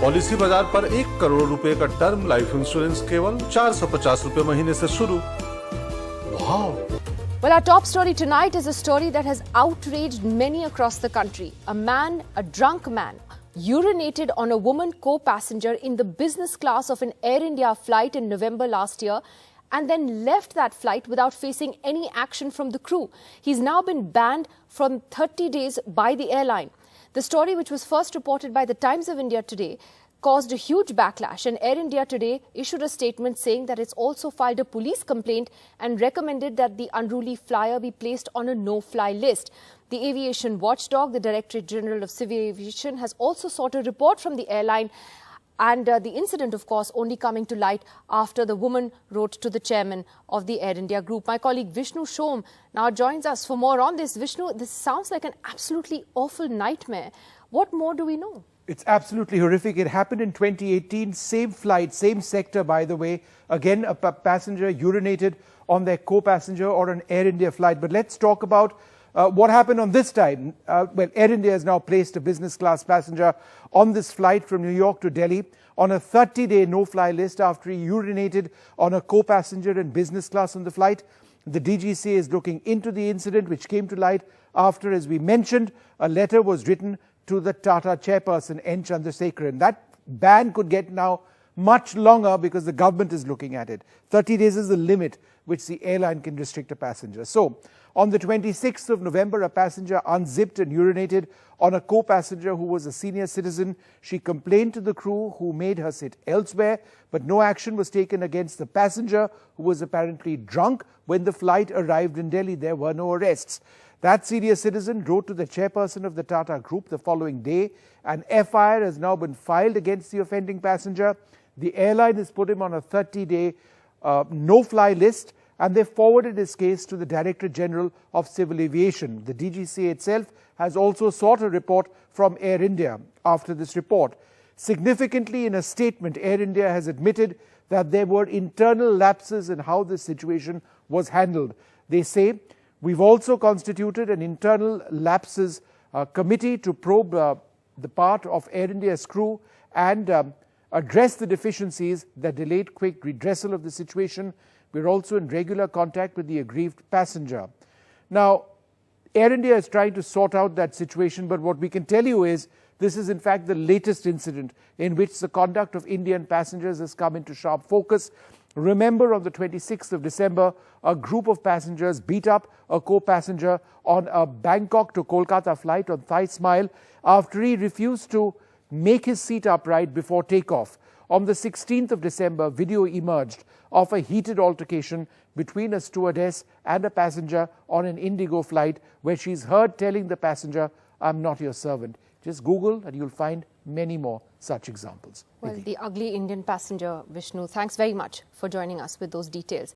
Policy बाजार पर 1 करोड़ रुपए का टर्म लाइफ इंश्योरेंस केवल 450 रुपए महीने से शुरू। Wow. Well, our top story tonight is a story that has outraged many across the country. A drunk man, urinated on a woman co-passenger in the business class of an Air India flight in November last year and then left that flight without facing any action from the crew. He's now been banned from 30 days by the airline. The story, which was first reported by the Times of India today, caused a huge backlash, and Air India today issued a statement saying that it's also filed a police complaint and recommended that the unruly flyer be placed on a no-fly list. The aviation watchdog, the Directorate General of Civil Aviation, has also sought a report from the airline, and the incident, of course, only coming to light after the woman wrote to the chairman of the Air India group. My colleague Vishnu Shom now joins us for more on this. Vishnu, this sounds like an absolutely awful nightmare. What more do we know? It's absolutely horrific. It happened in 2018, same flight, same sector, by the way. Again, a passenger urinated on their co-passenger or an Air India flight. But let's talk about what happened on this time. Well, Air India has now placed a business class passenger on this flight from New York to Delhi on a 30-day no-fly list after he urinated on a co-passenger in business class on the flight. The DGCA is looking into the incident, which came to light after, as we mentioned, a letter was written to the Tata chairperson, N. Chandrasekaran. That ban could get now much longer because the government is looking at it. 30 days is the limit which the airline can restrict a passenger. So, on the 26th of November, a passenger unzipped and urinated on a co-passenger who was a senior citizen. She complained to the crew, who made her sit elsewhere, but no action was taken against the passenger, who was apparently drunk when the flight arrived in Delhi. There were no arrests. That senior citizen wrote to the chairperson of the Tata Group the following day. An FIR has now been filed against the offending passenger. The airline has put him on a 30-day no-fly list, and they forwarded his case to the Directorate General of Civil Aviation. The DGCA itself has also sought a report from Air India after this report. Significantly, in a statement, Air India has admitted that there were internal lapses in how this situation was handled. They say, "We've also constituted an internal lapses committee to probe the part of Air India's crew and address the deficiencies that delayed quick redressal of the situation. We're also in regular contact with the aggrieved passenger." Now, Air India is trying to sort out that situation, but what we can tell you is this is in fact the latest incident in which the conduct of Indian passengers has come into sharp focus. Remember, on the 26th of December, a group of passengers beat up a co-passenger on a Bangkok to Kolkata flight on Thai Smile after he refused to make his seat upright before takeoff. On the 16th of December, video emerged of a heated altercation between a stewardess and a passenger on an Indigo flight, where she's heard telling the passenger, "I'm not your servant." Just Google and you'll find many more such examples. Well, the ugly Indian passenger, Vishnu, thanks very much for joining us with those details.